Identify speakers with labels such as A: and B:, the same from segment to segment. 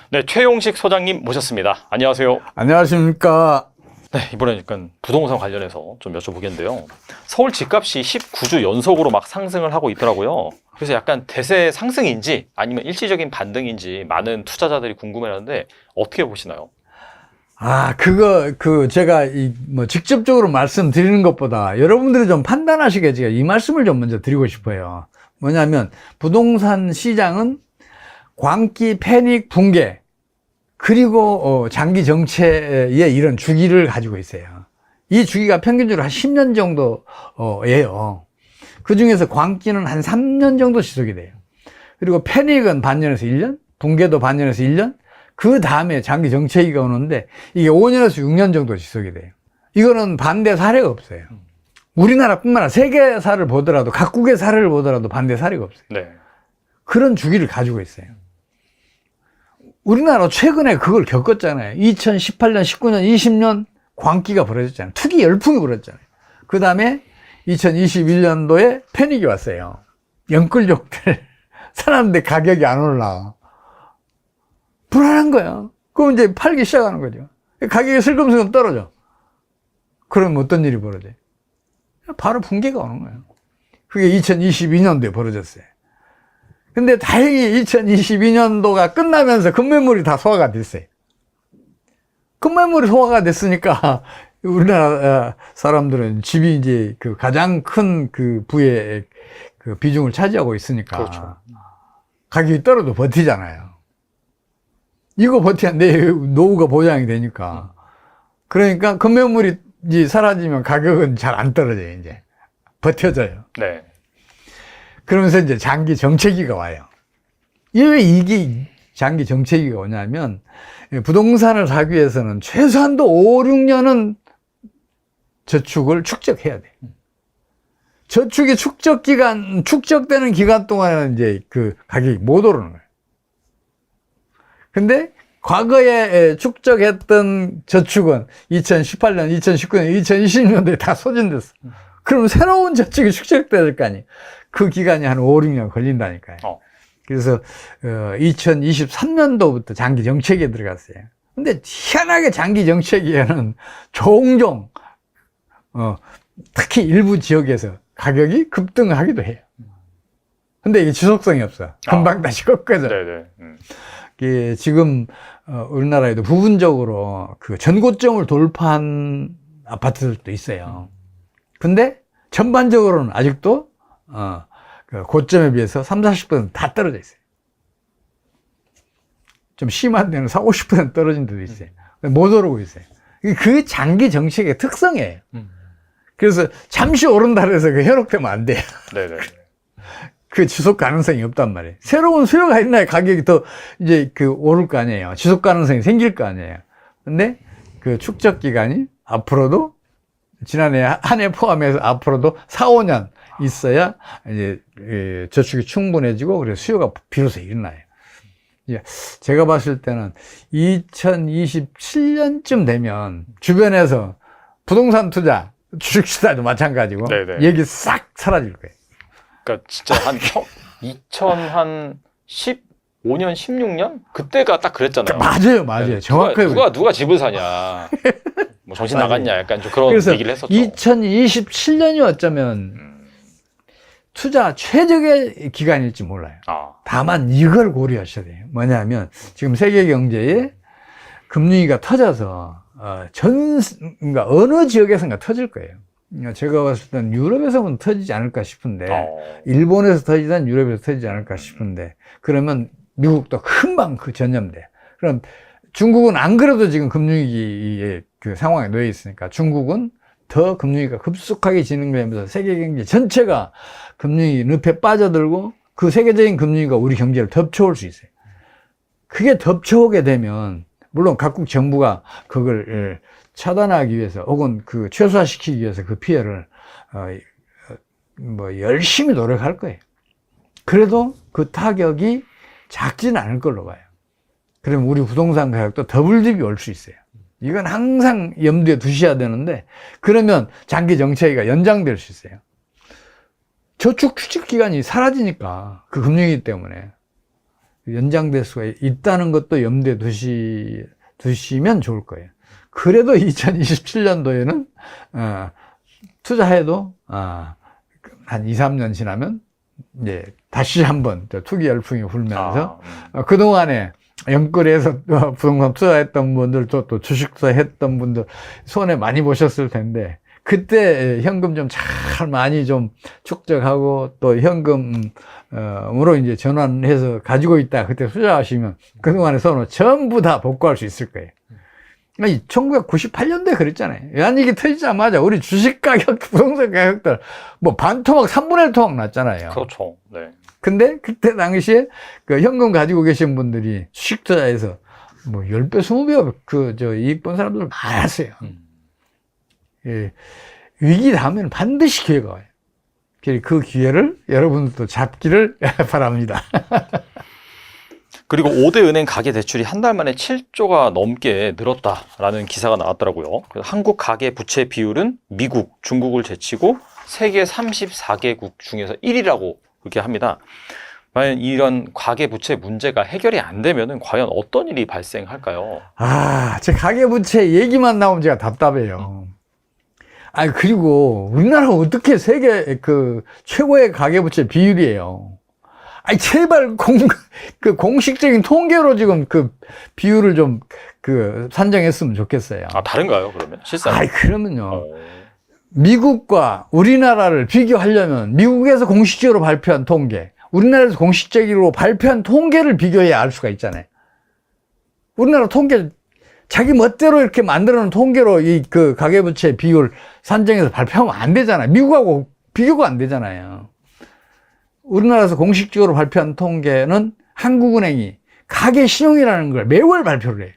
A: 네, 최용식 소장님 모셨습니다. 안녕하세요.
B: 안녕하십니까.
A: 네, 이번에 약간 부동산 관련해서 좀 여쭤보겠는데요. 서울 집값이 19주 연속으로 막 상승을 하고 있더라고요. 그래서 약간 대세 상승인지 아니면 일시적인 반등인지 많은 투자자들이 궁금해하는데 어떻게 보시나요?
B: 제가 직접적으로 말씀드리는 것보다 여러분들이 좀 판단하시게 제가 이 말씀을 좀 먼저 드리고 싶어요. 뭐냐면, 부동산 시장은 광기, 패닉, 붕괴, 그리고 장기 정체의 이런 주기를 가지고 있어요. 이 주기가 평균적으로 한 10년 정도예요. 그 중에서 광기는 한 3년 정도 지속이 돼요. 그리고 패닉은 반년에서 1년, 붕괴도 반년에서 1년, 그 다음에 장기 정체기가 오는데 이게 5년에서 6년 정도 지속이 돼요. 이거는 반대 사례가 없어요. 우리나라뿐만 아니라 세계사를 보더라도, 각국의 사례를 보더라도 반대 사례가 없어요.
A: 네.
B: 그런 주기를 가지고 있어요. 우리나라 최근에 그걸 겪었잖아요. 2018년, 19년, 20년 광기가 벌어졌잖아요. 투기 열풍이 벌어졌잖아요. 그 다음에 2021년도에 패닉이 왔어요. 영끌족들 사는데 가격이 안 올라. 불안한 거야. 그럼 이제 팔기 시작하는 거죠. 가격이 슬금슬금 떨어져. 그럼 어떤 일이 벌어져요? 바로 붕괴가 오는 거예요. 그게 2022년도에 벌어졌어요. 근데 다행히 2022년도가 끝나면서 급매물이 다 소화가 됐어요. 급매물이 소화가 됐으니까 우리나라 사람들은 집이 이제 그 가장 큰 그 부의 그 비중을 차지하고 있으니까. 그렇죠. 가격이 떨어도 버티잖아요. 이거 버텨야 내 노후가 보장이 되니까. 그러니까 급매물이 이제 사라지면 가격은 잘 안 떨어져요, 이제. 버텨져요.
A: 네.
B: 그러면서 이제 장기 정체기가 와요. 왜 이게 장기 정체기가 오냐면, 부동산을 사기 위해서는 최소한도 5, 6년은 저축을 축적해야 돼. 저축이 축적되는 기간 동안에는 이제 그 가격이 못 오르는 거예요. 근데 과거에 축적했던 저축은 2018년, 2019년, 2020년도에 다 소진됐어. 그럼 새로운 저축이 축적돼야 될 거 아니에요. 그 기간이 한 5, 6년 걸린다니까요. 그래서 2023년도부터 장기 정체기에 들어갔어요. 근데 희한하게 장기 정체기에는 종종 특히 일부 지역에서 가격이 급등하기도 해요. 근데 이게 지속성이 없어. 금방 다시 꺾어져. 네네. 지금 우리나라에도 부분적으로 그 전고점을 돌파한 아파트들도 있어요. 근데 전반적으로는 아직도 그 고점에 비해서 30~40% 다 떨어져 있어요. 좀 심한 데는 40~50% 떨어진 데도 있어요. 못 오르고 있어요. 그 장기 정책의 특성이에요. 그래서 잠시 오른다 해서 그 현혹되면 안 돼요. 네네. 그 지속 가능성이 없단 말이에요. 새로운 수요가 있나야 가격이 더 이제 그 오를 거 아니에요. 지속 가능성이 생길 거 아니에요. 근데 그 축적 기간이 앞으로도 지난해 한 해 포함해서 앞으로도 4, 5년 있어야 이제 저축이 충분해지고 그래서 수요가 비로소 일어나요. 제가 봤을 때는 2027년쯤 되면 주변에서 부동산 투자, 주식시장도 마찬가지고 네네. 얘기 싹 사라질 거예요.
A: 그러니까 진짜 한 2015년, 16년 그때가 딱 그랬잖아요.
B: 맞아요. 네. 정확하게
A: 누가 집을 사냐, 뭐 정신 나갔냐, 약간 좀 그런 얘기를 했었죠.
B: 2027년이 어쩌면 투자 최적의 기간일지 몰라요. 다만 이걸 고려하셔야 돼요. 뭐냐면 지금 세계 경제에 금융위기가 터져서 그러니까 어느 지역에선가 터질 거예요. 제가 봤을 때는 유럽에서는 터지지 않을까 싶은데, 일본에서 터지든 유럽에서 터지지 않을까 싶은데, 그러면 미국도 금방 그 전염돼. 그럼 중국은 안 그래도 지금 금융위기의 그 상황에 놓여 있으니까 중국은 더 금융위기가 급속하게 진행되면서 세계 경제 전체가 금융위기 늪에 빠져들고 그 세계적인 금융위기가 우리 경제를 덮쳐올 수 있어요. 그게 덮쳐오게 되면 물론 각국 정부가 그걸 차단하기 위해서 혹은 그 최소화시키기 위해서 그 피해를 열심히 노력할 거예요. 그래도 그 타격이 작지는 않을 걸로 봐요. 그러면 우리 부동산 가격도 더블 딥이 올 수 있어요. 이건 항상 염두에 두셔야 되는데, 그러면 장기 정체기가 연장될 수 있어요. 저축 추적 기간이 사라지니까 그 금융위기 때문에 연장될 수가 있다는 것도 염두에 두시면 좋을 거예요. 그래도 2027년도에는 투자해도 한 2, 3년 지나면 이제 다시 한번 투기 열풍이 불면서 그동안에 영끌에서 부동산 투자했던 분들 또 주식 투자했던 분들 손해 많이 보셨을 텐데 그때 현금 좀 잘 많이 좀 축적하고 또 현금으로 이제 전환해서 가지고 있다 그때 투자하시면 그동안의 손을 전부 다 복구할 수 있을 거예요. 1998년도에 그랬잖아요. 외환위기 터지자마자 우리 주식 가격, 부동산 가격들 뭐 반토막, 3분의 1 토막 났잖아요.
A: 그렇죠. 네.
B: 근데 그때 당시에 그 현금 가지고 계신 분들이 주식 투자해서 뭐 10배, 20배 이익 본 사람들 많았어요. 예. 위기 다음에는 반드시 기회가 와요. 그 기회를 여러분들도 잡기를 바랍니다.
A: 그리고 5대 은행 가계 대출이 한 달 만에 7조가 넘게 늘었다라는 기사가 나왔더라고요. 그래서 한국 가계 부채 비율은 미국, 중국을 제치고 세계 34개국 중에서 1위라고 그렇게 합니다. 만약 이런 가계 부채 문제가 해결이 안 되면은 과연 어떤 일이 발생할까요?
B: 제 가계 부채 얘기만 나오면 제가 답답해요. 그리고 우리나라가 어떻게 세계 최고의 가계부채 비율이에요. 제발 공식적인 통계로 지금 비율을 좀 산정했으면 좋겠어요.
A: 다른가요, 그러면? 실상?
B: 그러면요. 미국과 우리나라를 비교하려면 미국에서 공식적으로 발표한 통계, 우리나라에서 공식적으로 발표한 통계를 비교해야 알 수가 있잖아요. 우리나라 통계 자기 멋대로 이렇게 만들어 놓은 통계로 가계부채 비율 산정해서 발표하면 안 되잖아요. 미국하고 비교가 안 되잖아요. 우리나라에서 공식적으로 발표한 통계는 한국은행이 가계신용이라는 걸 매월 발표를 해요.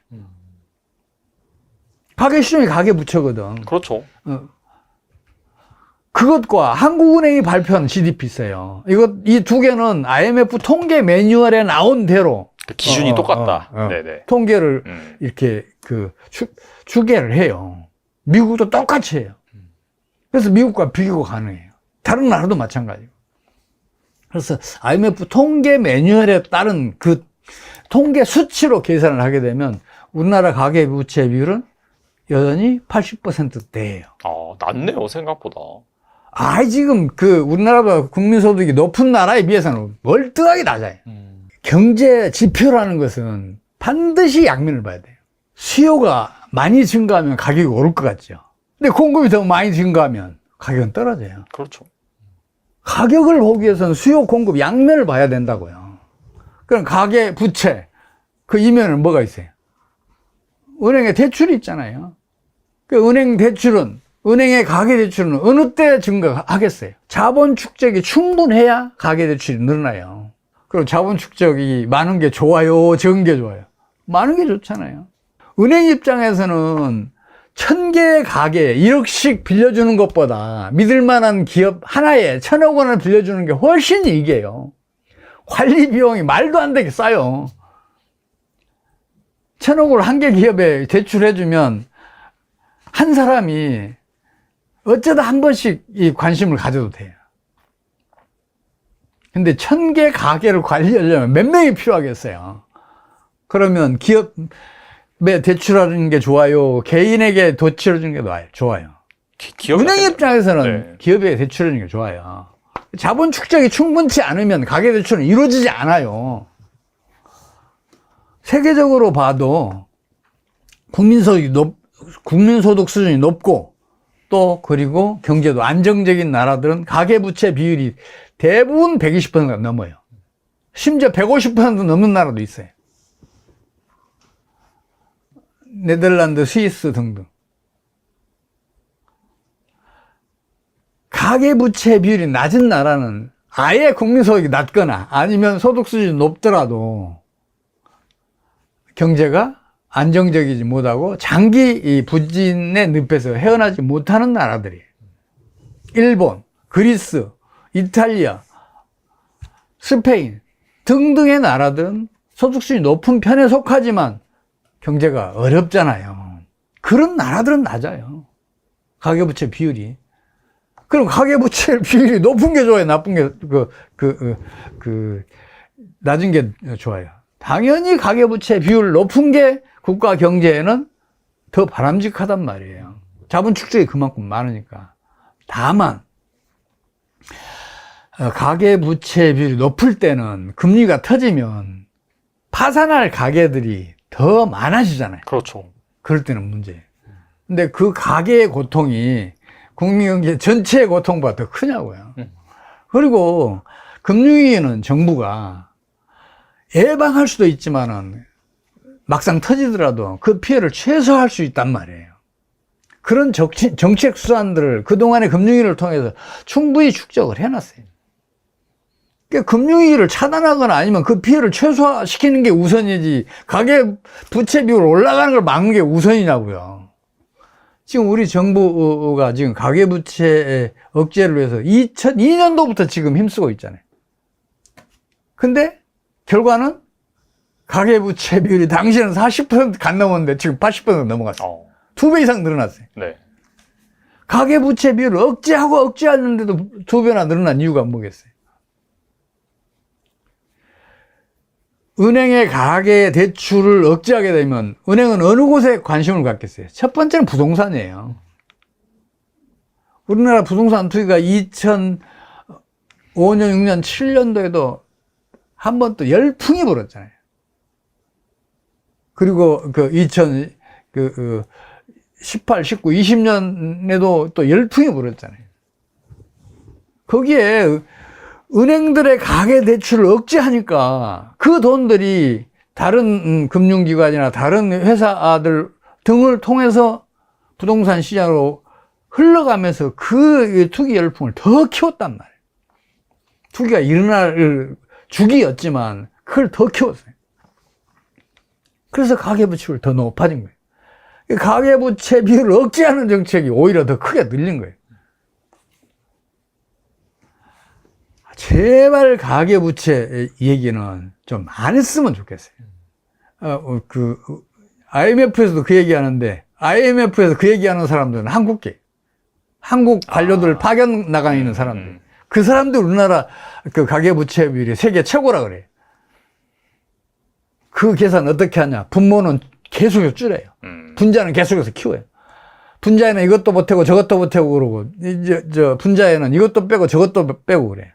B: 가계신용이 가계부채거든.
A: 그렇죠.
B: 그것과 한국은행이 발표한 GDP 있어요. 이 두 개는 IMF 통계 매뉴얼에 나온 대로
A: 기준이 똑같다. 네네.
B: 통계를 이렇게 추계를 해요. 미국도 똑같이 해요. 그래서 미국과 비교가 가능해요. 다른 나라도 마찬가지고. 그래서 IMF 통계 매뉴얼에 따른 그 통계 수치로 계산을 하게 되면 우리나라 가계부채 비율은 여전히 80%대예요.
A: 낮네요, 생각보다.
B: 지금 우리나라가 국민소득이 높은 나라에 비해서는 월등하게 낮아요. 경제 지표라는 것은 반드시 양면을 봐야 돼요. 수요가 많이 증가하면 가격이 오를 것 같죠. 근데 공급이 더 많이 증가하면 가격은 떨어져요.
A: 그렇죠.
B: 가격을 보기 위해서는 수요, 공급 양면을 봐야 된다고요. 그럼 가계 부채 그 이면은 뭐가 있어요? 은행에 대출이 있잖아요. 은행의 가계 대출은 어느 때 증가하겠어요? 자본 축적이 충분해야 가계 대출이 늘어나요. 그럼 자본 축적이 많은 게 좋아요? 적은 게 좋아요? 많은 게 좋잖아요. 은행 입장에서는 1000개의 가게 1억씩 빌려주는 것보다 믿을 만한 기업 하나에 1000억 원을 빌려주는 게 훨씬 이익이에요. 관리 비용이 말도 안 되게 싸요. 1000억을 한 개 기업에 대출해주면 한 사람이 어쩌다 한 번씩 이 관심을 가져도 돼요. 근데 1000개 가게를 관리하려면 몇 명이 필요하겠어요. 그러면 기업에 대출하는 게 좋아요? 개인에게 대출해주는 게 좋아요? 은행 입장에서는 네. 기업에 대출하는 게 좋아요. 자본 축적이 충분치 않으면 가계 대출은 이루어지지 않아요. 세계적으로 봐도 국민소득 수준이 높고 또 그리고 경제도 안정적인 나라들은 가계부채 비율이 대부분 120%가 넘어요. 심지어 150% 넘는 나라도 있어요. 네덜란드, 스위스 등등. 가계부채 비율이 낮은 나라는 아예 국민소득이 낮거나 아니면 소득 수준이 높더라도 경제가 안정적이지 못하고 장기 이 부진의 늪에서 헤어나지 못하는 나라들이에요. 일본, 그리스, 이탈리아, 스페인 등등의 나라들은 소득 수준이 높은 편에 속하지만 경제가 어렵잖아요. 그런 나라들은 낮아요. 가계부채 비율이. 그럼 가계부채 비율이 높은 게 좋아요? 나쁜 게, 낮은 게 좋아요? 당연히 가계부채 비율 높은 게 국가 경제에는 더 바람직하단 말이에요. 자본 축적이 그만큼 많으니까. 다만, 가계부채 비율이 높을 때는 금리가 터지면 파산할 가게들이 더 많아지잖아요.
A: 그렇죠.
B: 그럴 때는 문제예요. 근데 그 가계의 고통이 국민경제 전체의 고통보다 더 크냐고요. 그리고 금융위기는 정부가 예방할 수도 있지만은 막상 터지더라도 그 피해를 최소화할 수 있단 말이에요. 그런 정책 수단들을 그동안의 금융위기를 통해서 충분히 축적을 해놨어요. 그러니까 금융위기를 차단하거나 아니면 그 피해를 최소화시키는 게 우선이지 가계 부채 비율 올라가는 걸 막는 게 우선이냐고요. 지금 우리 정부가 지금 가계 부채 억제를 위해서 2002년도부터 지금 힘쓰고 있잖아요. 근데 결과는 가계 부채 비율이 당시에는 40% 간 넘었는데 지금 80% 넘어갔어요. 2배 이상 늘어났어요.
A: 네.
B: 가계 부채 비율을 억제하는데도 2배나 늘어난 이유가 뭐겠어요? 은행의 가계 대출을 억제하게 되면 은행은 어느 곳에 관심을 갖겠어요? 첫 번째는 부동산이에요. 우리나라 부동산 투기가 2005년, 6년, 7년도에도 한 번 또 열풍이 불었잖아요. 그리고 18, 19, 20년에도 또 열풍이 불었잖아요. 거기에 은행들의 가계 대출을 억제하니까 그 돈들이 다른 금융기관이나 다른 회사들 등을 통해서 부동산 시장으로 흘러가면서 그 투기 열풍을 더 키웠단 말이에요. 투기가 일어날 주기였지만 그걸 더 키웠어요. 그래서 가계부채율이 더 높아진 거예요. 가계부채 비율을 억제하는 정책이 오히려 더 크게 늘린 거예요. 제발 가계부채 얘기는 좀 안 했으면 좋겠어요. IMF에서도 그 얘기 하는데, IMF에서 그 얘기 하는 사람들은 한국 관료들 파견 나가 있는 사람들. 그 사람들 우리나라 그 가계부채 비율이 세계 최고라 그래요. 그 계산 어떻게 하냐. 분모는 계속해서 줄여요. 분자는 계속해서 키워요. 분자에는 이것도 보태고 저것도 보태고 그러고, 분자에는 이것도 빼고 저것도 빼고 그래요.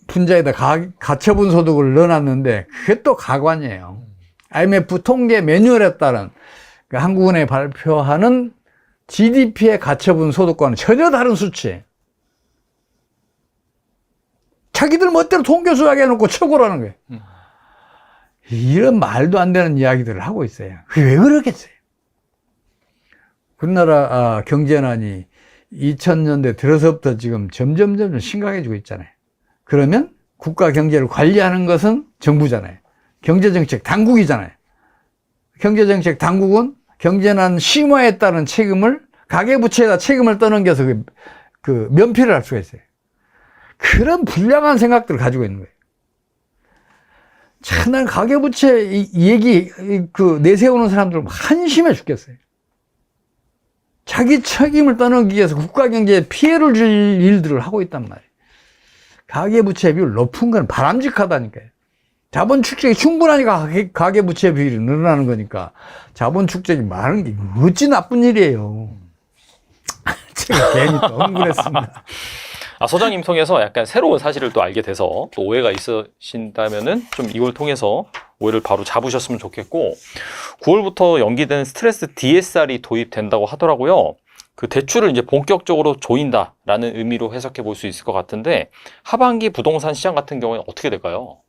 B: 분자에다 가처분 소득을 넣어놨는데 그게 또 가관이에요. IMF 통계 매뉴얼에 따른 한국은행이 발표하는 GDP의 가처분 소득과는 전혀 다른 수치예요. 자기들 멋대로 통계 수학해 놓고 최고라는 거예요. 이런 말도 안 되는 이야기들을 하고 있어요. 그게 왜 그러겠어요? 우리나라 경제난이 2000년대 들어서부터 지금 점점 심각해지고 있잖아요. 그러면 국가 경제를 관리하는 것은 정부잖아요. 경제정책 당국이잖아요. 경제정책 당국은 경제난 심화에 따른 책임을 가계부채에다 책임을 떠넘겨서 그 면피를 할 수가 있어요. 그런 불량한 생각들을 가지고 있는 거예요. 참, 난 가계부채 이 얘기 내세우는 사람들 한심해 죽겠어요. 자기 책임을 떠넘기기 위해서 국가 경제에 피해를 줄 일들을 하고 있단 말이에요. 가계부채 비율 높은 건 바람직하다니까요. 자본 축적이 충분하니까 가계부채 비율이 늘어나는 거니까 자본 축적이 많은 게 어찌 나쁜 일이에요. 제가 괜히 또 흥분했습니다.
A: 소장님 통해서 약간 새로운 사실을 또 알게 돼서 또 오해가 있으신다면은 좀 이걸 통해서 오해를 바로 잡으셨으면 좋겠고, 9월부터 연기된 스트레스 DSR이 도입된다고 하더라고요. 그 대출을 이제 본격적으로 조인다라는 의미로 해석해 볼 수 있을 것 같은데, 하반기 부동산 시장 같은 경우에는 어떻게 될까요?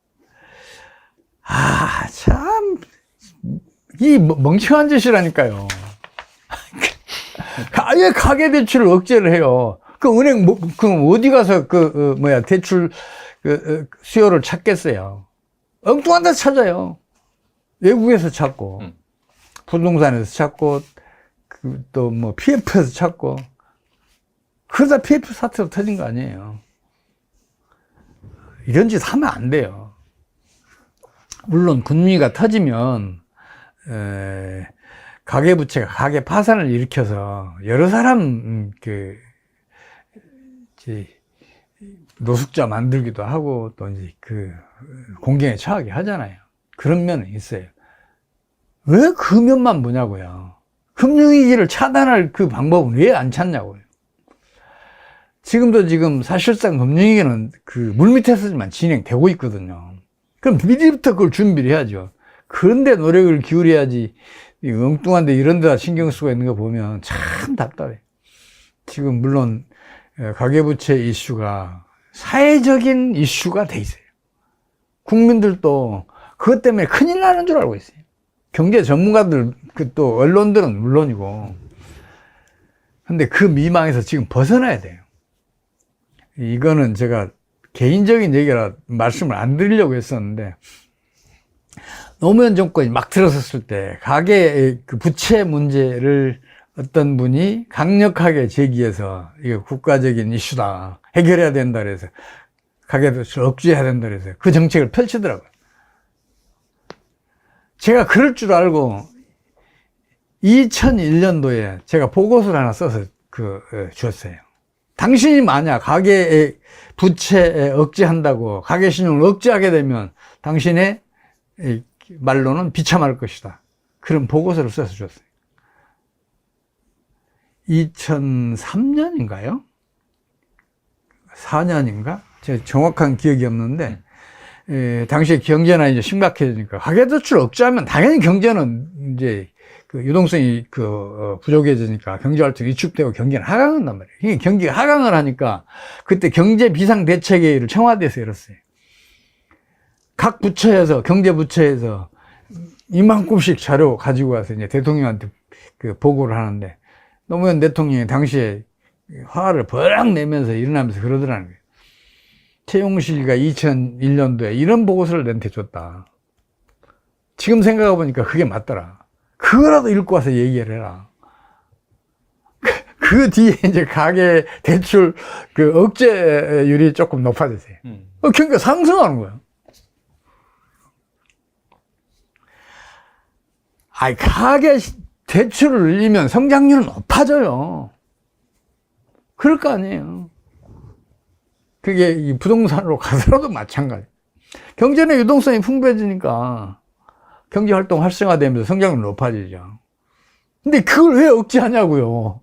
B: 참, 이 멍청한 짓이라니까요. 아예 가계대출을 억제를 해요. 그 은행, 그럼 어디 가서 대출, 수요를 찾겠어요. 엉뚱한 데서 찾아요. 외국에서 찾고, 부동산에서 찾고, 또 PF에서 찾고, 그러다 PF 사태로 터진 거 아니에요. 이런 짓 하면 안 돼요. 물론 금리가 터지면 가계부채가 가계 파산을 일으켜서 여러 사람 노숙자 만들기도 하고 또 이제 공경에 처하게 하잖아요. 그런 면은 있어요. 왜 그 면만 보냐고요. 금융위기를 차단할 그 방법은 왜 안 찾냐고요. 지금도 사실상 금융위기는 물밑에서만 진행되고 있거든요. 그럼 미리부터 그걸 준비를 해야죠. 그런데 노력을 기울여야지, 엉뚱한데 이런 데다 신경 쓰고 있는 거 보면 참 답답해. 지금 물론 가계부채 이슈가 사회적인 이슈가 돼 있어요. 국민들도 그것 때문에 큰일 나는 줄 알고 있어요. 경제 전문가들, 또 언론들은 물론이고. 근데 그 미망에서 지금 벗어나야 돼요. 이거는 제가 개인적인 얘기라 말씀을 안 드리려고 했었는데, 노무현 정권이 막 들어섰을 때 가계 부채 문제를 어떤 분이 강력하게 제기해서 이거 국가적인 이슈다, 해결해야 된다 그래서 가계부채를 억제해야 된다 그래서 그 정책을 펼치더라고요. 제가 그럴 줄 알고 2001년도에 제가 보고서를 하나 써서 주었어요. 당신이 만약 가계 부채 억제한다고 가계 신용을 억제하게 되면 당신의 말로는 비참할 것이다. 그런 보고서를 써서 줬어요. 2003년인가요? 4년인가? 제가 정확한 기억이 없는데, 당시에 경제나 이제 심각해지니까 가계대출 억제하면 당연히 경제는 이제 유동성이 부족해지니까 경제활동이 위축되고 경기는 하강한단 말이에요. 경기가 하강을 하니까 그때 경제 비상대책회의를 청와대에서 열었어요. 각 부처에서, 경제부처에서 이만큼씩 자료 가지고 와서 이제 대통령한테 보고를 하는데, 노무현 대통령이 당시에 화를 버럭 내면서 일어나면서 그러더라는 거예요. 최용식이가 2001년도에 이런 보고서를 내한테 줬다. 지금 생각해 보니까 그게 맞더라. 그거라도 읽고 와서 얘기를 해라. 그 뒤에 이제 가계 대출 억제율이 조금 높아졌어요. 경기가 상승하는 거예요. 가계 대출을 늘리면 성장률은 높아져요. 그럴 거 아니에요. 그게 이 부동산으로 가더라도 마찬가지. 경제의 유동성이 풍부해지니까 경제활동 활성화되면서 성장률 높아지죠. 근데 그걸 왜 억제하냐고요.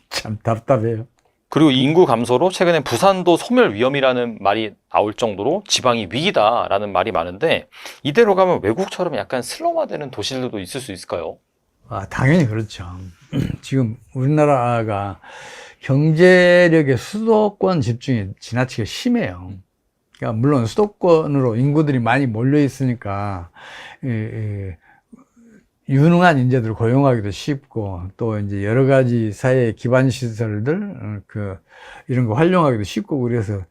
B: 참 답답해요.
A: 그리고 인구 감소로 최근에 부산도 소멸 위험이라는 말이 나올 정도로 지방이 위기다라는 말이 많은데, 이대로 가면 외국처럼 약간 슬럼화되는 도시들도 있을 수 있을까요?
B: 당연히 그렇죠. 지금 우리나라가 경제력의 수도권 집중이 지나치게 심해요. 그러니까 물론 수도권으로 인구들이 많이 몰려 있으니까 유능한 인재들을 고용하기도 쉽고, 또 이제 여러 가지 사회 기반 시설들 이런 거 활용하기도 쉽고, 그래서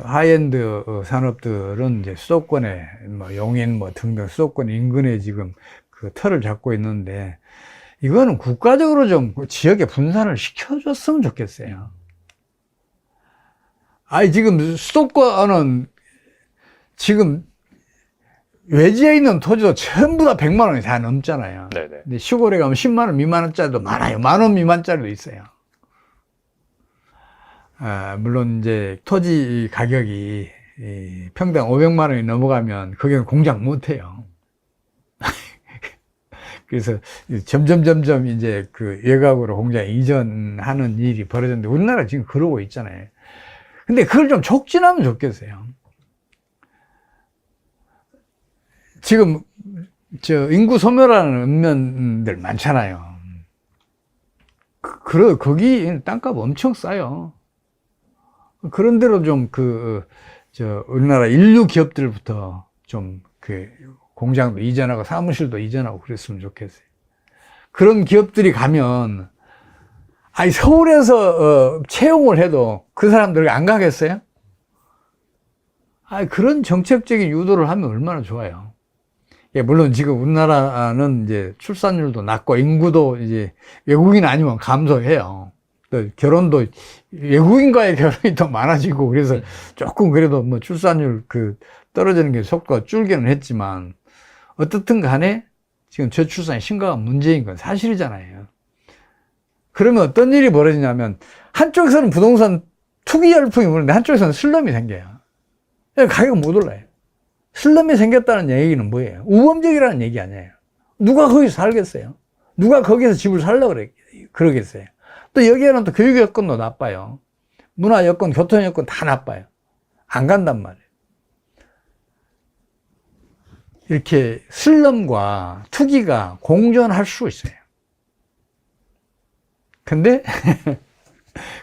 B: 하이엔드 산업들은 이제 수도권에 용인 등등 수도권 인근에 지금 틀을 잡고 있는데, 이거는 국가적으로 좀 지역에 분산을 시켜줬으면 좋겠어요. 지금 수도권은 지금 외지에 있는 토지도 전부 다 100만 원이 다 넘잖아요.
A: 네네.
B: 근데 시골에 가면 10만 원 미만 원짜리도 많아요. 10,000원 미만짜리도 있어요. 물론 이제 토지 가격이 평당 500만 원이 넘어가면 거기는 공장 못 해요. 그래서 점점 이제 외곽으로 공장 이전하는 일이 벌어졌는데, 우리나라 지금 그러고 있잖아요. 근데 그걸 좀 촉진하면 좋겠어요. 지금 인구 소멸하는 읍면들 많잖아요. 거기 땅값 엄청 싸요. 그런 데로 좀 우리나라 인류 기업들부터 좀 공장도 이전하고 사무실도 이전하고 그랬으면 좋겠어요. 그런 기업들이 가면, 서울에서 채용을 해도 그 사람들 안 가겠어요? 그런 정책적인 유도를 하면 얼마나 좋아요. 물론 지금 우리나라는 이제 출산율도 낮고 인구도 이제 외국인 아니면 감소해요. 또 결혼도 외국인과의 결혼이 더 많아지고, 그래서 조금 그래도 출산율 떨어지는 게 속도가 줄기는 했지만, 어떻든 간에 지금 저출산이 심각한 문제인 건 사실이잖아요. 그러면 어떤 일이 벌어지냐면 한쪽에서는 부동산 투기 열풍이 부는데 한쪽에서는 슬럼이 생겨요. 가격은 못 올라요. 슬럼이 생겼다는 얘기는 뭐예요? 우범적이라는 얘기 아니에요. 누가 거기서 살겠어요? 누가 거기서 집을 살려고 그러겠어요? 또 여기에는 또 교육 여건도 나빠요. 문화 여건, 교통 여건 다 나빠요. 안 간단 말이에요. 이렇게 슬럼과 투기가 공존할 수 있어요. 근데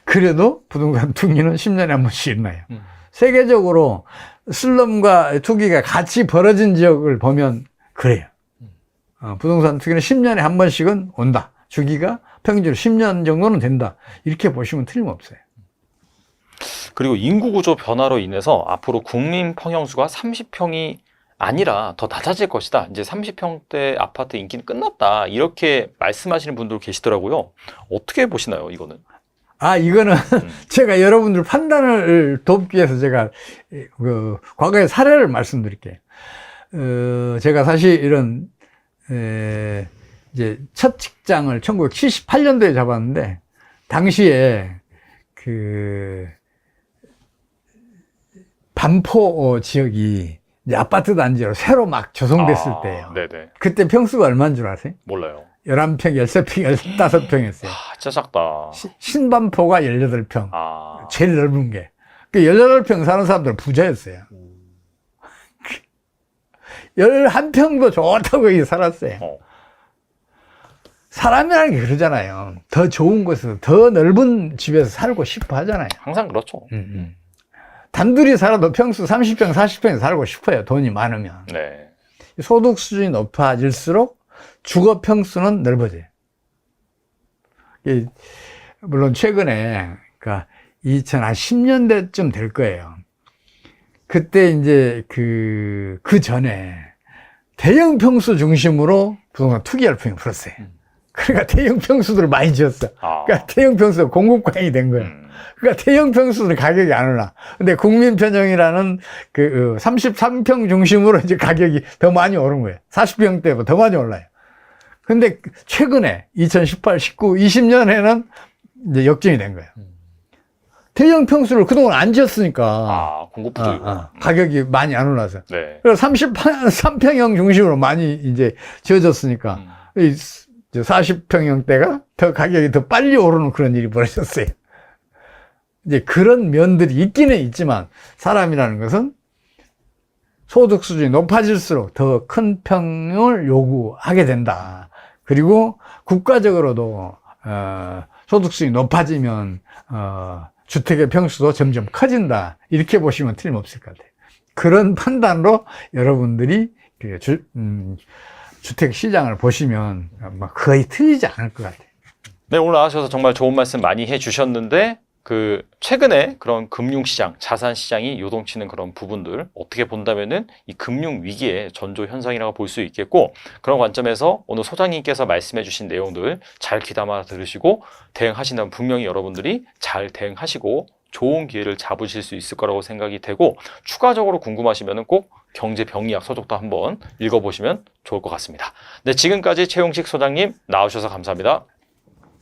B: 그래도 부동산 투기는 10년에 한 번씩 일어나요. 세계적으로 슬럼과 투기가 같이 벌어진 지역을 보면 그래요. 부동산 투기는 10년에 한 번씩은 온다. 주기가 평균적으로 10년 정도는 된다. 이렇게 보시면 틀림없어요.
A: 그리고 인구 구조 변화로 인해서 앞으로 국민 평형수가 30평이 아니라 더 낮아질 것이다. 이제 30평대 아파트 인기는 끝났다. 이렇게 말씀하시는 분들 계시더라고요. 어떻게 보시나요, 이거는?
B: 이거는 제가 여러분들 판단을 돕기 위해서 제가 과거의 사례를 말씀드릴게요. 제가 사실 이런 이제 첫 직장을 1978년도에 잡았는데 당시에 그 반포 지역이 이제 아파트 단지로 새로 막 조성됐을 때예요.
A: 네네.
B: 그때 평수가 얼마인 줄 아세요?
A: 몰라요.
B: 11평, 13평, 15평이었어요.
A: 진짜 작다.
B: 신반포가 18평.
A: 아.
B: 제일 넓은 게. 그 18평 사는 사람들은 부자였어요. 11평도 좋다고 거기 살았어요. 사람이라는 게 그러잖아요. 더 좋은 곳에서, 더 넓은 집에서 살고 싶어 하잖아요.
A: 항상 그렇죠.
B: 단둘이 살아도 평수 30평, 40평에 살고 싶어요. 돈이 많으면.
A: 네.
B: 소득 수준이 높아질수록 주거 평수는 넓어져요. 물론 최근에, 그러니까 2010년대쯤 될 거예요. 그때 이제 그 전에 대형 평수 중심으로 부동산 투기 열풍이 불었어요. 그러니까 대형 평수들을 많이 지었어. 그러니까 대형 평수가 공급광이 된 거예요. 그러니까 대형 평수들 가격이 안 올라. 근데 국민편형이라는 그 33평 중심으로 이제 가격이 더 많이 오른 거예요. 40평대보다 더 많이 올라요. 근데 최근에 2018, 19, 20년에는 이제 역전이 된 거예요. 대형 평수를 그동안 안 지었으니까.
A: 공급 부족이고.
B: 가격이 많이 안 올라서.
A: 네.
B: 그래서 33평형 중심으로 많이 이제 지어졌으니까. 40평형대가 더 가격이 더 빨리 오르는 그런 일이 벌어졌어요. 이제 그런 면들이 있기는 있지만 사람이라는 것은 소득 수준이 높아질수록 더 큰 평을 요구하게 된다. 그리고 국가적으로도 소득 수준이 높아지면 주택의 평수도 점점 커진다. 이렇게 보시면 틀림없을 것 같아요. 그런 판단으로 여러분들이 주택 시장을 보시면 거의 틀리지 않을 것 같아요.
A: 네, 오늘 나와주셔서 정말 좋은 말씀 많이 해주셨는데 최근에 그런 금융시장, 자산시장이 요동치는 그런 부분들 어떻게 본다면은 이 금융위기의 전조 현상이라고 볼 수 있겠고, 그런 관점에서 오늘 소장님께서 말씀해 주신 내용들 잘 귀담아 들으시고 대응하신다면 분명히 여러분들이 잘 대응하시고 좋은 기회를 잡으실 수 있을 거라고 생각이 되고, 추가적으로 궁금하시면은 꼭 경제병리학 서적도 한번 읽어보시면 좋을 것 같습니다. 네, 지금까지 최용식 소장님 나와주셔서 감사합니다.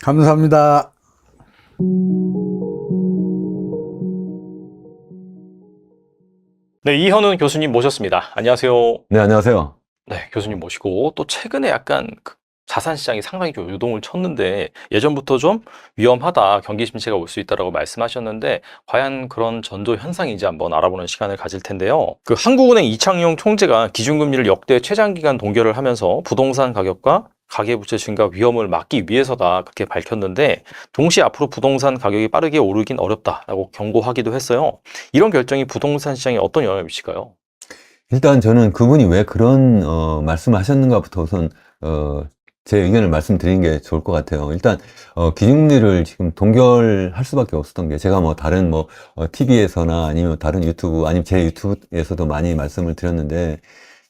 B: 감사합니다.
A: 네, 이현훈 교수님 모셨습니다. 안녕하세요.
C: 네, 안녕하세요.
A: 네, 교수님 모시고 또 최근에 약간 자산시장이 상당히 좀 요동을 쳤는데 예전부터 좀 위험하다, 경기 침체가 올 수 있다라고 말씀하셨는데 과연 그런 전조 현상인지 한번 알아보는 시간을 가질 텐데요. 한국은행 이창용 총재가 기준금리를 역대 최장기간 동결을 하면서 부동산 가격과 가계부채 증가 위험을 막기 위해서다, 그렇게 밝혔는데 동시에 앞으로 부동산 가격이 빠르게 오르긴 어렵다라고 경고하기도 했어요. 이런 결정이 부동산 시장에 어떤 영향을 미칠까요?
C: 일단 저는 그분이 왜 그런 말씀을 하셨는가부터 우선 제 의견을 말씀드리는 게 좋을 것 같아요. 일단 기준금리를 지금 동결할 수밖에 없었던 게, 제가 다른 TV에서나 아니면 다른 유튜브, 아니면 제 유튜브에서도 많이 말씀을 드렸는데,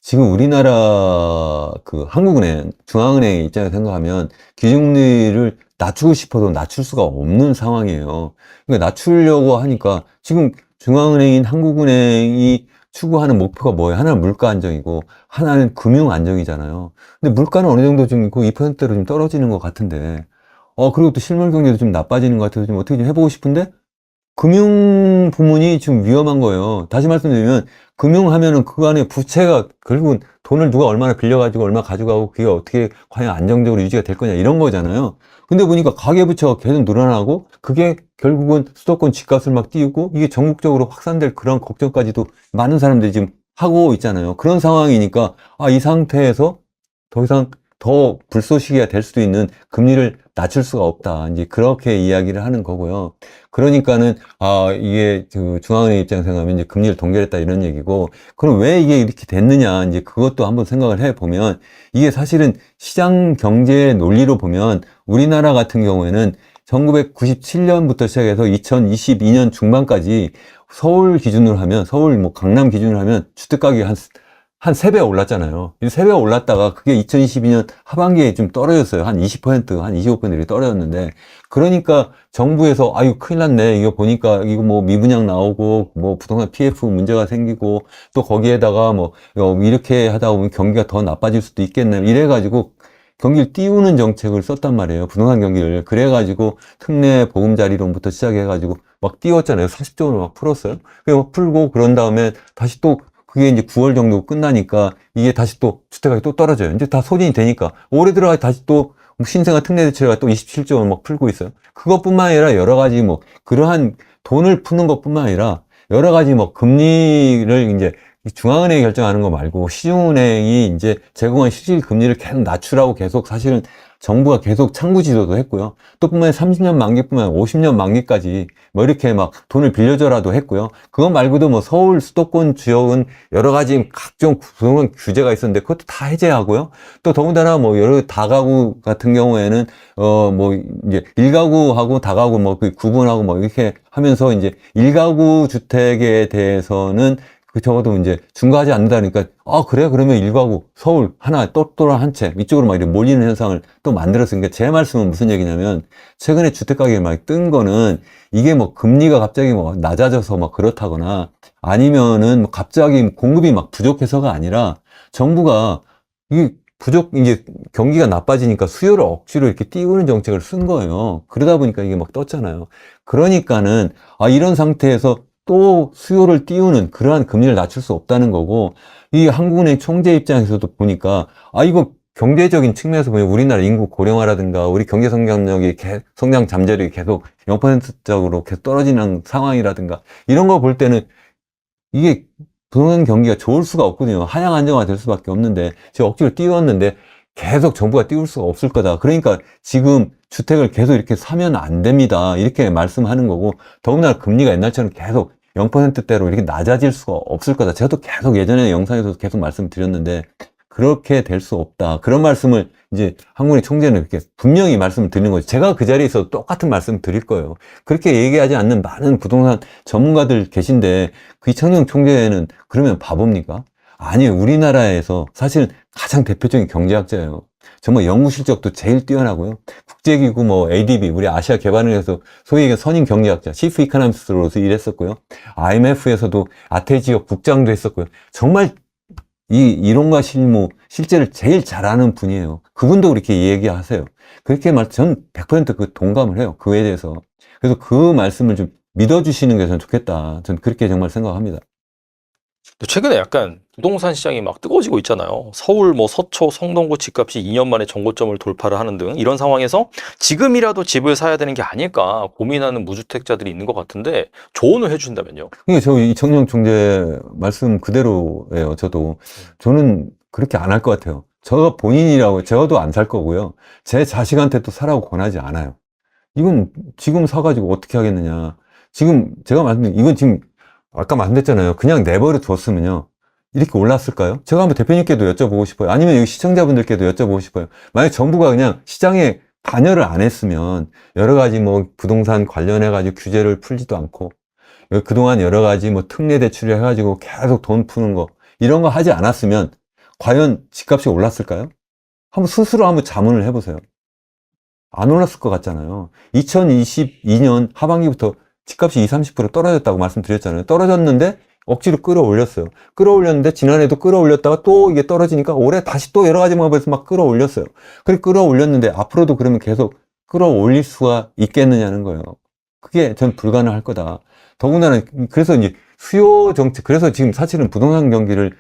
C: 지금 우리나라 한국은행, 중앙은행 입장에서 생각하면 기준금리를 낮추고 싶어도 낮출 수가 없는 상황이에요. 그러니까 낮추려고 하니까 지금 중앙은행인 한국은행이 추구하는 목표가 뭐예요? 하나는 물가 안정이고, 하나는 금융 안정이잖아요. 근데 물가는 어느 정도 좀 그 2%대로 좀 떨어지는 것 같은데, 그리고 또 실물 경제도 좀 나빠지는 것 같아서 좀 어떻게 좀 해보고 싶은데, 금융 부문이 지금 위험한 거예요. 다시 말씀드리면, 금융하면은 그 안에 부채가, 결국은 돈을 누가 얼마나 빌려가지고 얼마 가져가고, 그게 어떻게 과연 안정적으로 유지가 될 거냐, 이런 거잖아요. 근데 보니까 가계부채가 계속 늘어나고, 그게 결국은 수도권 집값을 막 띄우고, 이게 전국적으로 확산될 그런 걱정까지도 많은 사람들이 지금 하고 있잖아요. 그런 상황이니까, 이 상태에서 더 이상 더 불쏘시개가 될 수도 있는 금리를 낮출 수가 없다. 이제 그렇게 이야기를 하는 거고요. 그러니까는, 이게 그 중앙은행 입장에서 생각하면 이제 금리를 동결했다 이런 얘기고, 그럼 왜 이게 이렇게 됐느냐, 이제 그것도 한번 생각을 해 보면, 이게 사실은 시장 경제의 논리로 보면, 우리나라 같은 경우에는 1997년부터 시작해서 2022년 중반까지 서울 기준으로 하면, 서울 뭐 강남 기준으로 하면 주택가격이 한 3배 올랐잖아요. 이 3배 올랐다가 그게 2022년 하반기에 좀 떨어졌어요. 한 20%, 한 25% 떨어졌는데, 그러니까 정부에서, 아유, 큰일 났네. 이거 보니까, 이거 뭐 미분양 나오고, 뭐 부동산 PF 문제가 생기고, 또 거기에다가 뭐, 이렇게 하다 보면 경기가 더 나빠질 수도 있겠네. 이래가지고, 경기를 띄우는 정책을 썼단 말이에요. 부동산 경기를. 그래가지고, 특례 보금자리론부터 시작해가지고, 막 띄웠잖아요. 40조 원을 막 풀었어요. 그래, 막 풀고, 그런 다음에 다시 또, 그게 이제 9월 정도 끝나니까 이게 다시 또 주택가격이 또 떨어져요. 이제 다 소진이 되니까 올해 들어가 다시 또 신생아 특례 대출가 또 27조 원 막 풀고 있어요. 그것뿐만 아니라 여러 가지 뭐 그러한 돈을 푸는 것뿐만 아니라 여러 가지 뭐 금리를 이제 중앙은행이 결정하는 거 말고 시중은행이 이제 제공한 실질 금리를 계속 낮추라고 계속 사실은 정부가 계속 창구 지도도 했고요. 또 뿐만 아니라 30년 만기뿐만 아니라 50년 만기까지 뭐 이렇게 막 돈을 빌려줘라도 했고요. 그거 말고도 뭐 서울 수도권 지역은 여러 가지 각종 부동산 규제가 있었는데 그것도 다 해제하고요. 또 더군다나 뭐 여러 다가구 같은 경우에는 뭐 이제 1가구하고 다가구 뭐 그 구분하고 뭐 이렇게 하면서 이제 1가구 주택에 대해서는 그 적어도 이제 중과하지 않는다니까 그래 그러면 1가구 서울 하나 똘똘한 한 채 이쪽으로 막 이렇게 몰리는 현상을 또 만들었으니까 그러니까 제 말씀은 무슨 얘기냐면 최근에 주택 가격이 막 뜬 거는 이게 뭐 금리가 갑자기 뭐 낮아져서 막 그렇다거나 아니면은 뭐 갑자기 공급이 막 부족해서가 아니라 정부가 이게 이제 경기가 나빠지니까 수요를 억지로 이렇게 띄우는 정책을 쓴 거예요. 그러다 보니까 이게 막 떴잖아요. 그러니까는 이런 상태에서 또 수요를 띄우는 그러한 금리를 낮출 수 없다는 거고, 이 한국은행 총재 입장에서도 보니까, 이거 경제적인 측면에서 보면 우리나라 인구 고령화라든가 우리 경제 성장력이 성장 잠재력이 계속 0%짝으로 계속 떨어지는 상황이라든가 이런 거 볼 때는 이게 부동산 경기가 좋을 수가 없거든요. 하향 안정화 될 수밖에 없는데 지금 억지로 띄웠는데 계속 정부가 띄울 수가 없을 거다. 그러니까 지금 주택을 계속 이렇게 사면 안 됩니다. 이렇게 말씀하는 거고 더군다나 금리가 옛날처럼 계속 0%대로 이렇게 낮아질 수가 없을 거다. 제가 또 계속 예전에 영상에서 계속 말씀드렸는데 그렇게 될 수 없다. 그런 말씀을 이제 한국은행 총재는 이렇게 분명히 말씀을 드리는 거죠. 제가 그 자리에 있어도 똑같은 말씀 드릴 거예요. 그렇게 얘기하지 않는 많은 부동산 전문가들 계신데 그 이창용 총재는 그러면 바보입니까? 아니에요. 우리나라에서 사실 가장 대표적인 경제학자예요. 정말 연구 실적도 제일 뛰어나고요. 국제기구 뭐 ADB, 우리 아시아 개발은행에서 소위 얘기한 선임 경제학자, 치프 이코노미스트로서 일했었고요. IMF에서도 아태 지역 국장도 했었고요. 정말 이 이론과 실무, 실제를 제일 잘하는 분이에요. 그분도 그렇게 얘기하세요. 그렇게 전 100% 그 동감을 해요. 그에 대해서. 그래서 그 말씀을 좀 믿어주시는 게 전 좋겠다. 전 그렇게 정말 생각합니다.
A: 최근에 약간 부동산 시장이 막 뜨거워지고 있잖아요. 서울 뭐 서초, 성동구 집값이 2년 만에 정고점을 돌파를 하는 등 이런 상황에서 지금이라도 집을 사야 되는 게 아닐까 고민하는 무주택자들이 있는 것 같은데 조언을 해준다면요.
C: 그러니까 저 이청용 총재 말씀 그대로예요. 저는 그렇게 안 할 것 같아요. 저 본인이라고 저도 안 살 거고요. 제 자식한테 또 사라고 권하지 않아요. 이건 지금 사가지고 어떻게 하겠느냐. 지금 제가 말씀드린 이건 지금 아까 말씀드렸잖아요. 그냥 내버려 뒀으면요. 이렇게 올랐을까요? 제가 한번 대표님께도 여쭤보고 싶어요. 아니면 여기 시청자분들께도 여쭤보고 싶어요. 만약 정부가 그냥 시장에 관여를 안 했으면 여러 가지 뭐 부동산 관련해가지고 규제를 풀지도 않고 그동안 여러 가지 뭐 특례 대출을 해가지고 계속 돈 푸는 거 이런 거 하지 않았으면 과연 집값이 올랐을까요? 한번 스스로 한번 자문을 해보세요. 안 올랐을 것 같잖아요. 2022년 하반기부터 집값이 20, 30% 떨어졌다고 말씀드렸잖아요. 떨어졌는데 억지로 끌어올렸어요. 끌어올렸는데 지난해도 끌어올렸다가 또 이게 떨어지니까 올해 다시 또 여러 가지 방법에서 막 끌어올렸어요. 그래 끌어올렸는데 앞으로도 그러면 계속 끌어올릴 수가 있겠느냐는 거예요. 그게 전 불가능할 거다. 더군다나 그래서 이제 수요 정책, 그래서 지금 사실은 부동산 경기를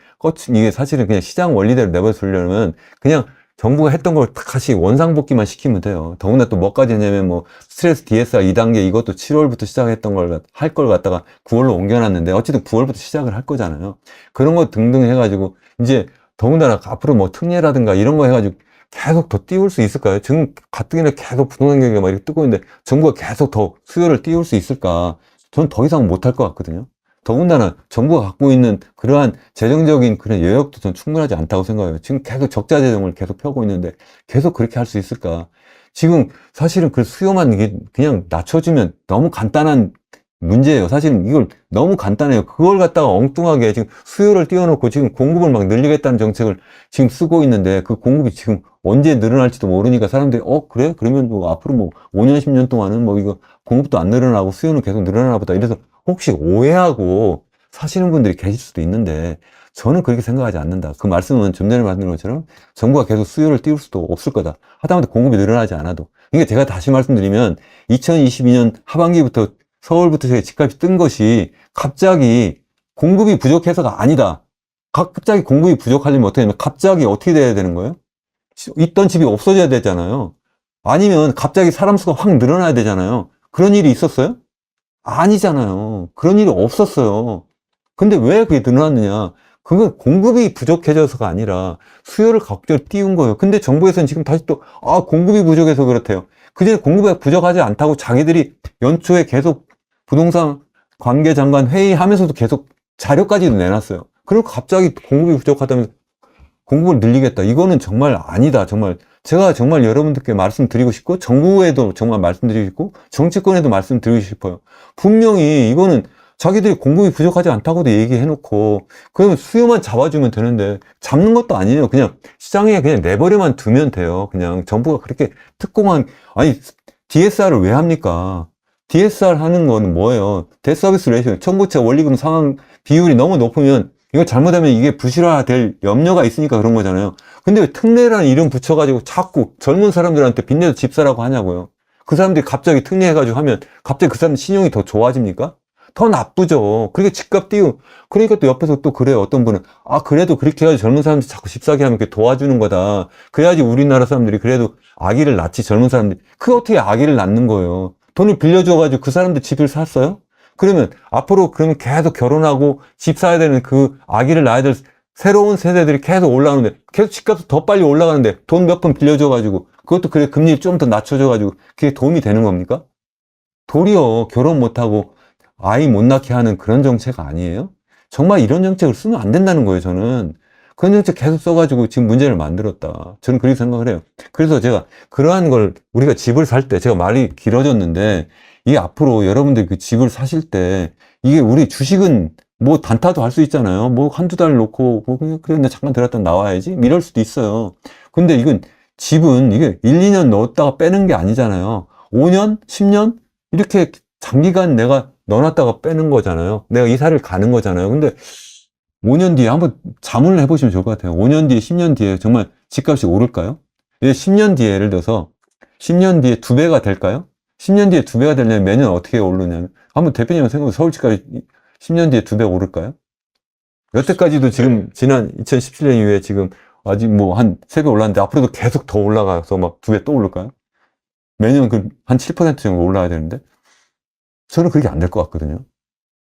C: 이게 사실은 그냥 시장 원리대로 내버려두려면 그냥 정부가 했던 걸 다시 원상복귀만 시키면 돼요. 더군다나 또 뭐까지 했냐면 뭐 스트레스 DSR 2단계 이것도 7월부터 시작했던 걸 할 걸 갖다가 9월로 옮겨놨는데 어쨌든 9월부터 시작을 할 거잖아요. 그런 거 등등 해가지고 이제 더군다나 앞으로 뭐 특례라든가 이런 거 해가지고 계속 더 띄울 수 있을까요? 지금 가뜩이나 계속 부동산 경기가 막 이렇게 뜨고 있는데 정부가 계속 더 수요를 띄울 수 있을까? 저는 더 이상 못할 것 같거든요. 더군다나 정부가 갖고 있는 그러한 재정적인 그런 여력도 전 충분하지 않다고 생각해요. 지금 계속 적자 재정을 계속 펴고 있는데 계속 그렇게 할 수 있을까? 지금 사실은 그 수요만 이게 그냥 낮춰주면 너무 간단한 문제예요. 사실은 이걸 너무 간단해요. 그걸 갖다가 엉뚱하게 지금 수요를 띄워놓고 지금 공급을 막 늘리겠다는 정책을 지금 쓰고 있는데 그 공급이 지금 언제 늘어날지도 모르니까 사람들이 그래? 그러면 뭐 앞으로 뭐 5년, 10년 동안은 뭐 이거 공급도 안 늘어나고 수요는 계속 늘어나나 보다. 이래서 혹시 오해하고 사시는 분들이 계실 수도 있는데 저는 그렇게 생각하지 않는다. 그 말씀은 좀 전에 말씀드린 것처럼 정부가 계속 수요를 띄울 수도 없을 거다. 하다못해 공급이 늘어나지 않아도. 이게 제가 다시 말씀드리면 2022년 하반기부터 서울부터 제가 집값이 뜬 것이 갑자기 공급이 부족해서가 아니다. 갑자기 공급이 부족하려면 어떻게 되면 갑자기 어떻게 돼야 되는 거예요? 있던 집이 없어져야 되잖아요. 아니면 갑자기 사람 수가 확 늘어나야 되잖아요. 그런 일이 있었어요? 아니잖아요. 그런 일이 없었어요. 근데 왜 그게 늘어났느냐? 그건 공급이 부족해져서가 아니라 수요를 갑자기 띄운 거예요. 근데 정부에서는 지금 다시 또, 공급이 부족해서 그렇대요. 그전에 공급이 부족하지 않다고 자기들이 연초에 계속 부동산 관계장관 회의하면서도 계속 자료까지도 내놨어요. 그리고 갑자기 공급이 부족하다면서 공급을 늘리겠다. 이거는 정말 아니다. 정말 제가 정말 여러분들께 말씀드리고 싶고 정부에도 정말 말씀드리고 싶고 정치권에도 말씀드리고 싶어요. 분명히 이거는 자기들이 공급이 부족하지 않다고도 얘기해놓고 그러면 수요만 잡아주면 되는데 잡는 것도 아니에요. 그냥 시장에 그냥 내버려만 두면 돼요. 그냥 정부가 그렇게 특공한 아니 DSR을 왜 합니까? DSR 하는 거는 뭐예요? 뎨서비스 레이쇼, 청구채 원리금 상환 비율이 너무 높으면 이거 잘못하면 이게 부실화될 염려가 있으니까 그런 거잖아요. 근데 왜 특례라는 이름 붙여가지고 자꾸 젊은 사람들한테 빚내서 집 사라고 하냐고요. 그 사람들이 갑자기 특례해가지고 하면 갑자기 그 사람 신용이 더 좋아집니까? 더 나쁘죠. 그렇게 집값 띄우. 그러니까 또 옆에서 또 그래요. 어떤 분은 그래도 그렇게 해가지고 젊은 사람들 자꾸 집 사게 하면 그게 도와주는 거다. 그래야지 우리나라 사람들이 그래도 아기를 낳지. 젊은 사람들이 그게 어떻게 아기를 낳는 거예요? 돈을 빌려줘가지고 그 사람들 집을 샀어요? 그러면 앞으로 그러면 계속 결혼하고 집 사야 되는 그 아기를 낳아야 될 새로운 세대들이 계속 올라오는데 계속 집값이 더 빨리 올라가는데 돈 몇 번 빌려줘가지고 그것도 그래 금리를 좀 더 낮춰줘가지고 그게 도움이 되는 겁니까? 도리어 결혼 못하고 아이 못 낳게 하는 그런 정책 아니에요? 정말 이런 정책을 쓰면 안 된다는 거예요. 저는 그런 정책 계속 써가지고 지금 문제를 만들었다. 저는 그렇게 생각을 해요. 그래서 제가 그러한 걸 우리가 집을 살 때 제가 말이 길어졌는데 이게 앞으로 여러분들 그 집을 사실 때 이게 우리 주식은 뭐 단타도 할 수 있잖아요. 뭐 한두 달 놓고 그래 나 잠깐 들었다 나와야지 이럴 수도 있어요. 근데 이건 집은 이게 1, 2년 넣었다가 빼는 게 아니잖아요. 5년, 10년 이렇게 장기간 내가 넣어놨다가 빼는 거잖아요. 내가 이사를 가는 거잖아요. 근데 5년 뒤에 한번 자문을 해보시면 좋을 것 같아요. 5년 뒤에, 10년 뒤에 정말 집값이 오를까요? 10년 뒤에 예를 들어서 10년 뒤에 2배가 될까요? 10년 뒤에 2배가 되려면 매년 어떻게 오르냐면 한번 대표님 생각해보면 서울 집값이 10년 뒤에 2배 오를까요? 여태까지도 지금 지난 2017년 이후에 지금 아직 뭐 한 3배 올랐는데 앞으로도 계속 더 올라가서 막 2배 또 오를까요? 매년 한 7% 정도 올라야 되는데 저는 그렇게 안 될 것 같거든요.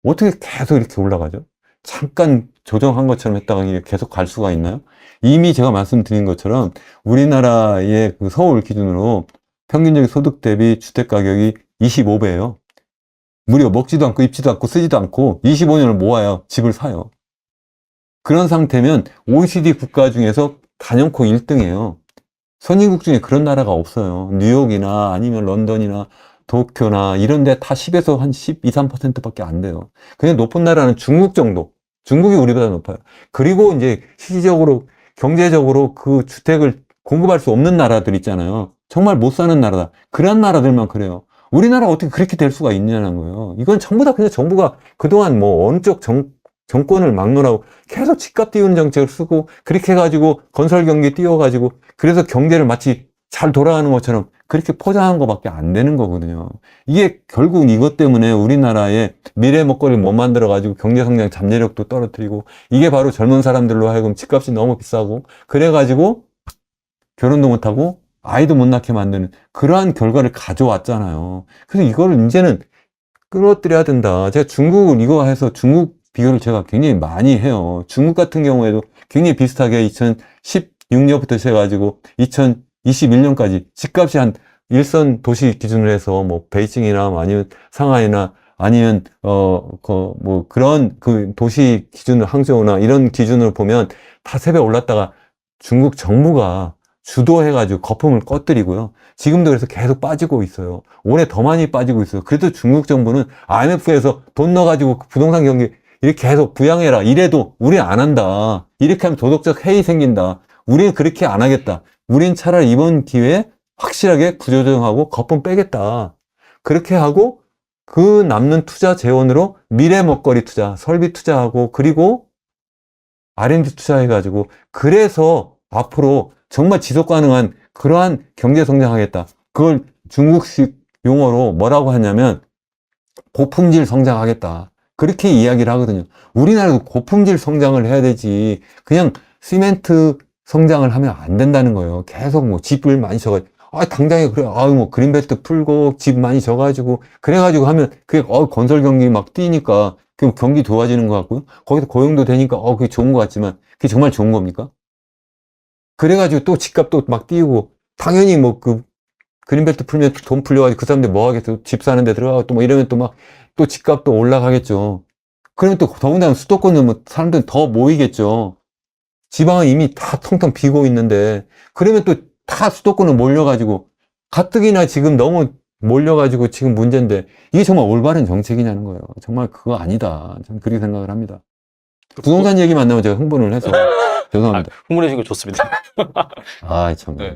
C: 어떻게 계속 이렇게 올라가죠? 잠깐 조정한 것처럼 했다가 이게 계속 갈 수가 있나요? 이미 제가 말씀드린 것처럼 우리나라의 그 서울 기준으로 평균적인 소득 대비 주택 가격이 25배예요. 무려 먹지도 않고 입지도 않고 쓰지도 않고 25년을 모아야 집을 사요. 그런 상태면 OECD 국가 중에서 단연코 1등이에요. 선진국 중에 그런 나라가 없어요. 뉴욕이나 아니면 런던이나 도쿄나 이런 데 다 10에서 한 12, 3%밖에 안 돼요. 그냥 높은 나라는 중국 정도. 중국이 우리보다 높아요. 그리고 이제 실질적으로 경제적으로 그 주택을 공급할 수 없는 나라들 있잖아요. 정말 못 사는 나라다. 그런 나라들만 그래요. 우리나라가 어떻게 그렇게 될 수가 있냐는 거예요. 이건 전부 다 그냥 정부가 그동안 뭐 어느 쪽 정권을 막론하고 계속 집값 띄우는 정책을 쓰고 그렇게 해가지고 건설 경기 띄워가지고 그래서 경제를 마치 잘 돌아가는 것처럼 그렇게 포장한 것밖에 안 되는 거거든요. 이게 결국 이것 때문에 우리나라의 미래 먹거리를 못 만들어가지고 경제성장 잠재력도 떨어뜨리고 이게 바로 젊은 사람들로 하여금 집값이 너무 비싸고 그래가지고 결혼도 못하고 아이도 못 낳게 만드는 그러한 결과를 가져왔잖아요. 그래서 이거를 이제는 끌어들여야 된다. 제가 중국을 이거 해서 중국 비교를 제가 굉장히 많이 해요. 중국 같은 경우에도 굉장히 비슷하게 2016년부터 시작해가지고 2021년까지 집값이 한 일선 도시 기준으로 해서 뭐 베이징이나 아니면 상하이나 아니면 그런 그 도시 기준으로 항저우나 이런 기준으로 보면 다 3배 올랐다가 중국 정부가 주도해가지고 거품을 꺼뜨리고요. 지금도 그래서 계속 빠지고 있어요. 올해 더 많이 빠지고 있어요. 그래도 중국 정부는 IMF에서 돈 넣어가지고 부동산 경기 이렇게 계속 부양해라. 이래도 우린 안 한다. 이렇게 하면 도덕적 해이 생긴다. 우리는 그렇게 안 하겠다. 우린 차라리 이번 기회에 확실하게 구조조정하고 거품 빼겠다. 그렇게 하고 그 남는 투자 재원으로 미래 먹거리 투자, 설비 투자하고 그리고 R&D 투자해가지고 그래서 앞으로 정말 지속 가능한 그러한 경제 성장하겠다. 그걸 중국식 용어로 뭐라고 하냐면 고품질 성장하겠다. 그렇게 이야기를 하거든요. 우리나라도 고품질 성장을 해야 되지. 그냥 시멘트 성장을 하면 안 된다는 거예요. 계속 뭐 집을 많이 져가지고 당장에 그래. 뭐 그린벨트 풀고 집 많이 져가지고 그래가지고 하면 그게 건설 경기 막 뛰니까 그 경기 좋아지는 것 같고요. 거기서 고용도 되니까 그게 좋은 것 같지만 그게 정말 좋은 겁니까? 그래가지고 또 집값도 막 띄우고 당연히 뭐 그 그린벨트 풀면 돈 풀려가지고 그 사람들 뭐 하겠어? 집 사는 데 들어가고 또 뭐 이러면 또 막 또 집값도 올라가겠죠. 그러면 또 더군다나 수도권은 뭐 사람들은 더 모이겠죠. 지방은 이미 다 텅텅 비고 있는데 그러면 또 다 수도권으로 몰려가지고 가뜩이나 지금 너무 몰려가지고 지금 문제인데 이게 정말 올바른 정책이냐는 거예요. 정말 그거 아니다. 저는 그렇게 생각을 합니다. 부동산 얘기만 나오면 제가 흥분을 해서 죄송합니다.
A: 흥분해주신 거 좋습니다.
C: 참.
A: 네.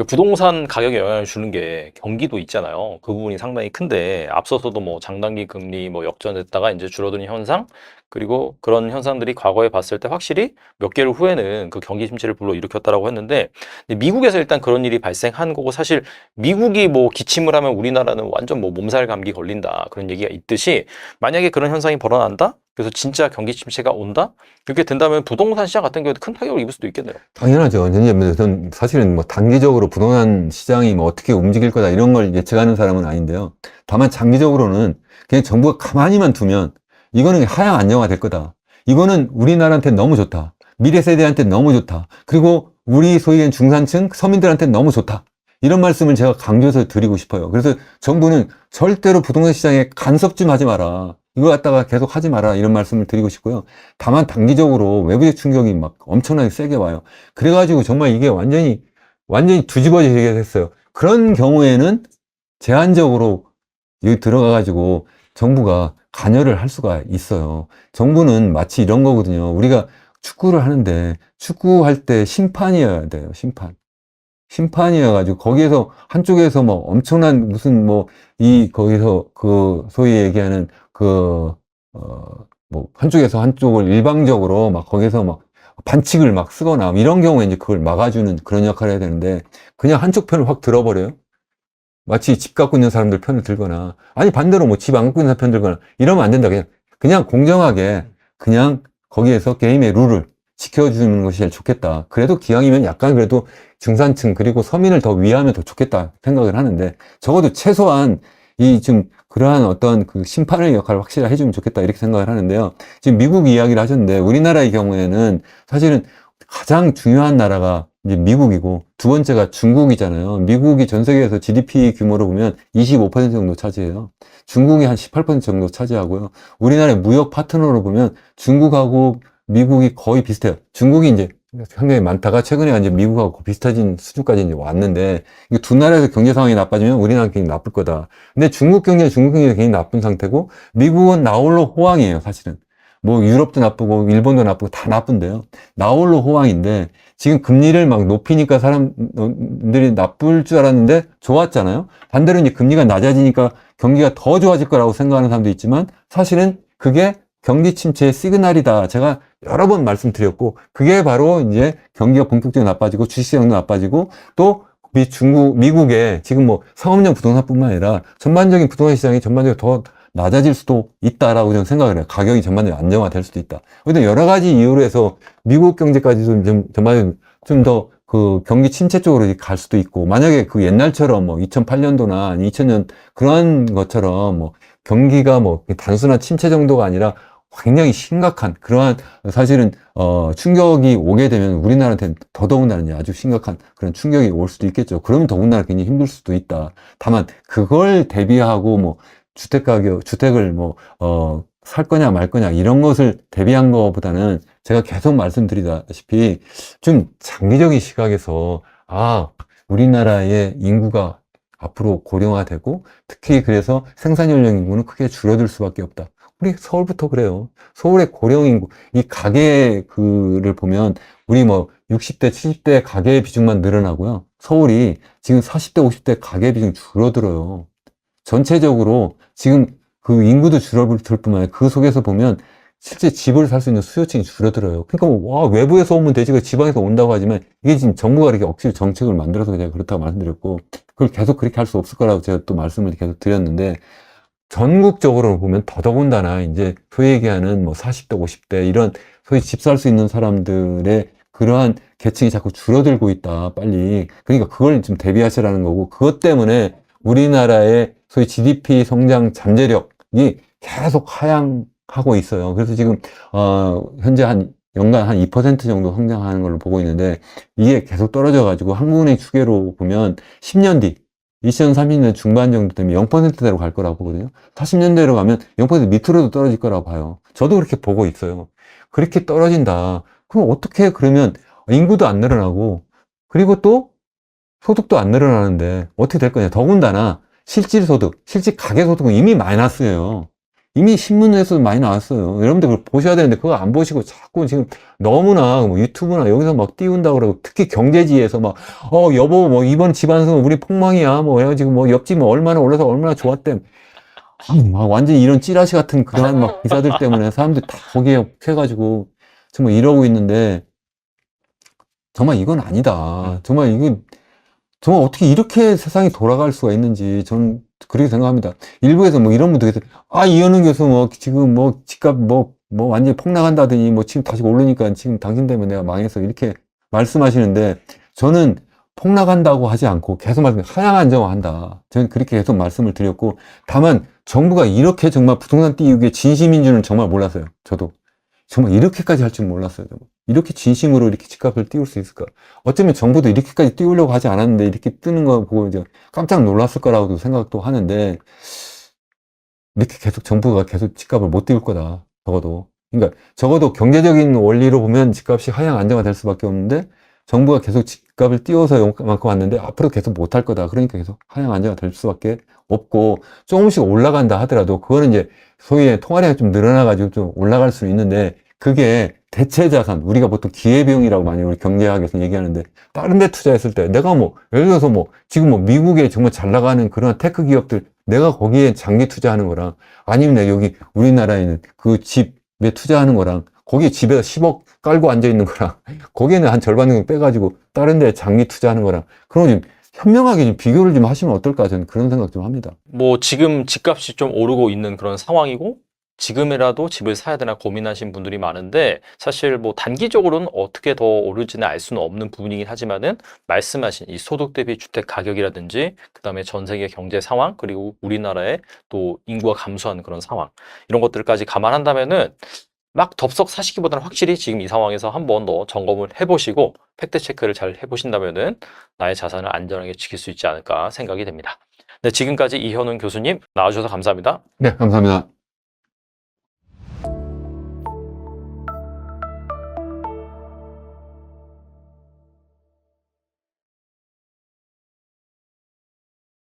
A: 부동산 가격에 영향을 주는 게 경기도 있잖아요. 그 부분이 상당히 큰데 앞서서도 뭐 장단기 금리 뭐 역전됐다가 이제 줄어드는 현상 그리고 그런 현상들이 과거에 봤을 때 확실히 몇 개월 후에는 그 경기 침체를 불러일으켰다라고 했는데 미국에서 일단 그런 일이 발생한 거고 사실 미국이 뭐 기침을 하면 우리나라는 완전 뭐 몸살 감기 걸린다 그런 얘기가 있듯이 만약에 그런 현상이 벌어난다? 그래서 진짜 경기 침체가 온다? 이렇게 된다면 부동산 시장 같은 경우에도 큰 타격을 입을 수도 있겠네요.
C: 당연하죠. 왜냐면 전 사실은 뭐 단기적으로 부동산 시장이 뭐 어떻게 움직일 거다 이런 걸 예측하는 사람은 아닌데요. 다만 장기적으로는 그냥 정부가 가만히만 두면 이거는 하향 안정화 될 거다. 이거는 우리나라한테 너무 좋다. 미래 세대한테 너무 좋다. 그리고 우리 소위 얘기하는 중산층 서민들한테 너무 좋다. 이런 말씀을 제가 강조해서 드리고 싶어요. 그래서 정부는 절대로 부동산 시장에 간섭 좀 하지 마라. 이거 갖다가 계속 하지 마라. 이런 말씀을 드리고 싶고요. 다만 단기적으로 외부적 충격이 막 엄청나게 세게 와요. 그래가지고 정말 이게 완전히 뒤집어지게 됐어요. 그런 경우에는 제한적으로 여기 들어가가지고 정부가 관여를 할 수가 있어요. 정부는 마치 이런 거거든요. 우리가 축구를 하는데 축구할 때 심판이어야 돼요. 심판이어가지고 거기에서 한쪽에서 뭐 엄청난 무슨 뭐 거기서 그 소위 얘기하는 뭐 한쪽에서 한쪽을 일방적으로 막 거기서 막 반칙을 막 쓰거나 이런 경우에 이제 그걸 막아주는 그런 역할을 해야 되는데 그냥 한쪽 편을 확 들어버려요. 마치 집 갖고 있는 사람들 편을 들거나 아니 반대로 뭐 집 안 갖고 있는 사람 편 들거나 이러면 안 된다. 그냥 공정하게 그냥 거기에서 게임의 룰을 지켜주는 것이 제일 좋겠다. 그래도 기왕이면 약간 그래도 중산층 그리고 서민을 더 위하면 더 좋겠다 생각을 하는데 적어도 최소한 좀 그러한 어떤 그 심판의 역할을 확실히 해주면 좋겠다 이렇게 생각을 하는데요. 지금 미국 이야기를 하셨는데 우리나라의 경우에는 사실은 가장 중요한 나라가 이제 미국이고 두 번째가 중국이잖아요. 미국이 전 세계에서 GDP 규모로 보면 25% 정도 차지해요. 중국이 한 18% 정도 차지하고요. 우리나라의 무역 파트너로 보면 중국하고 미국이 거의 비슷해요. 중국이 이제 상당히 많다가 최근에 이제 미국하고 비슷해진 수준까지 이제 왔는데 이 두 나라에서 경제 상황이 나빠지면 우리나라는 굉장히 나쁠 거다. 근데 중국 경제가 굉장히 나쁜 상태고 미국은 나홀로 호황이에요, 사실은. 뭐 유럽도 나쁘고 일본도 나쁘고 다 나쁜데요. 나홀로 호황인데 지금 금리를 막 높이니까 사람들이 나쁠 줄 알았는데 좋았잖아요. 반대로 이제 금리가 낮아지니까 경기가 더 좋아질 거라고 생각하는 사람도 있지만 사실은 그게 경기 침체의 시그널이다. 제가 여러 번 말씀드렸고, 그게 바로 이제 경기가 본격적으로 나빠지고, 주식시장도 나빠지고, 또 미국의 지금 뭐 상업용 부동산뿐만 아니라 전반적인 부동산 시장이 전반적으로 더 낮아질 수도 있다라고 저는 생각을 해요. 가격이 전반적으로 안정화될 수도 있다. 근데 여러 가지 이유로 해서 미국 경제까지도 좀 전반적으로 좀 더 그 경기 침체 쪽으로 갈 수도 있고, 만약에 그 옛날처럼 뭐 2008년도나 2000년 그런 것처럼 뭐 경기가 뭐 단순한 침체 정도가 아니라 굉장히 심각한 그러한 사실은 충격이 오게 되면 우리나라한테는 더더군다나 아주 심각한 그런 충격이 올 수도 있겠죠. 그러면 더군다나 굉장히 힘들 수도 있다. 다만 그걸 대비하고 뭐 주택을 뭐 살 거냐 말 거냐 이런 것을 대비한 것보다는 제가 계속 말씀드리다시피 좀 장기적인 시각에서 우리나라의 인구가 앞으로 고령화되고 특히 그래서 생산 연령 인구는 크게 줄어들 수밖에 없다. 우리 서울부터 그래요. 서울의 고령 인구, 이 가계를 보면 우리 뭐 60대, 70대 가계 비중만 늘어나고요. 서울이 지금 40대, 50대 가계 비중이 줄어들어요. 전체적으로 지금 그 인구도 줄어들 뿐만 아니라 그 속에서 보면 실제 집을 살 수 있는 수요층이 줄어들어요. 그러니까 뭐, 외부에서 오면 되지, 지방에서 온다고 하지만 이게 지금 정부가 이렇게 억지로 정책을 만들어서 제가 그렇다고 말씀드렸고, 그걸 계속 그렇게 할 수 없을 거라고 제가 또 말씀을 계속 드렸는데, 전국적으로 보면 더더군다나 이제 소위 얘기하는 뭐 40대, 50대 이런 소위 집 살 수 있는 사람들의 그러한 계층이 자꾸 줄어들고 있다, 빨리. 그러니까 그걸 좀 대비하시라는 거고, 그것 때문에 우리나라의 소위 GDP 성장 잠재력이 계속 하향하고 있어요. 그래서 지금, 현재 연간 한 2% 정도 성장하는 걸로 보고 있는데, 이게 계속 떨어져가지고 한국은행 추계로 보면 10년 뒤, 2030년 중반 정도 되면 0%대로 갈 거라고 보거든요. 40년대로 가면 0% 밑으로도 떨어질 거라고 봐요. 저도 그렇게 보고 있어요. 그렇게 떨어진다. 그럼 어떻게 그러면 인구도 안 늘어나고, 그리고 또 소득도 안 늘어나는데 어떻게 될 거냐. 더군다나 실질소득, 실질 가계소득은 이미 마이너스예요. 이미 신문에서도 많이 나왔어요. 여러분들 그걸 보셔야 되는데 그거 안 보시고 자꾸 지금 너무나 뭐 유튜브나 여기서 막 띄운다고 그러고 특히 경제지에서 막 여보 뭐 이번 집안승은 우리 폭망이야 뭐 해가지고 뭐 옆집 뭐 얼마나 올라서 얼마나 좋았대. 막 완전히 이런 찌라시 같은 그러한 막 기사들 때문에 사람들이 다 거기에 해가지고 정말 이러고 있는데 정말 이건 아니다. 정말 어떻게 이렇게 세상이 돌아갈 수가 있는지 저는 그렇게 생각합니다. 일부에서 뭐 이런 분들 계세요. 이현우 교수 뭐 지금 뭐 집값 뭐 완전히 폭락한다더니 뭐 지금 다시 오르니까 지금 당신 때문에 내가 망해서 이렇게 말씀하시는데 저는 폭락한다고 하지 않고 계속 하향 안정화한다. 저는 그렇게 계속 말씀을 드렸고 다만 정부가 이렇게 정말 부동산 띄우기에 진심인 줄은 정말 몰랐어요. 저도. 정말 이렇게까지 할 줄 몰랐어요. 이렇게 진심으로 이렇게 집값을 띄울 수 있을까? 어쩌면 정부도 이렇게까지 띄우려고 하지 않았는데 이렇게 뜨는 거 보고 이제 깜짝 놀랐을 거라고도 생각도 하는데 이렇게 계속 정부가 계속 집값을 못 띄울 거다. 적어도. 그러니까 적어도 경제적인 원리로 보면 집값이 하향 안정화될 수밖에 없는데 정부가 계속 집값을 띄워서 요만큼 왔는데 앞으로 계속 못 할 거다. 그러니까 계속 하향 안정화될 수밖에 없고 조금씩 올라간다 하더라도 그거는 이제 소위 통화량이 좀 늘어나가지고 좀 올라갈 수는 있는데 그게 대체 자산, 우리가 보통 기회비용이라고 많이 우리 경제학에서 얘기하는데 다른 데 투자했을 때 내가 뭐 예를 들어서 뭐 지금 뭐 미국에 정말 잘 나가는 그런 테크 기업들 내가 거기에 장기 투자하는 거랑 아니면 내가 여기 우리나라에 있는 그 집에 투자하는 거랑 거기에 집에서 10억 깔고 앉아 있는 거랑 거기에는 한 절반 정도 빼가지고 다른 데 장기 투자하는 거랑 그런 좀 현명하게 좀 비교를 좀 하시면 어떨까 저는 그런 생각 좀 합니다.
A: 뭐 지금 집값이 좀 오르고 있는 그런 상황이고 지금이라도 집을 사야 되나 고민하신 분들이 많은데 사실 뭐 단기적으로는 어떻게 더 오를지는 알 수는 없는 부분이긴 하지만은 말씀하신 이 소득 대비 주택 가격이라든지 그다음에 전 세계 경제 상황 그리고 우리나라의 또 인구가 감소하는 그런 상황 이런 것들까지 감안한다면은 막 덥석 사시기보다는 확실히 지금 이 상황에서 한 번 더 점검을 해보시고 팩트 체크를 잘 해보신다면은 나의 자산을 안전하게 지킬 수 있지 않을까 생각이 됩니다. 네, 지금까지 이현훈 교수님 나와주셔서 감사합니다.
C: 네, 감사합니다.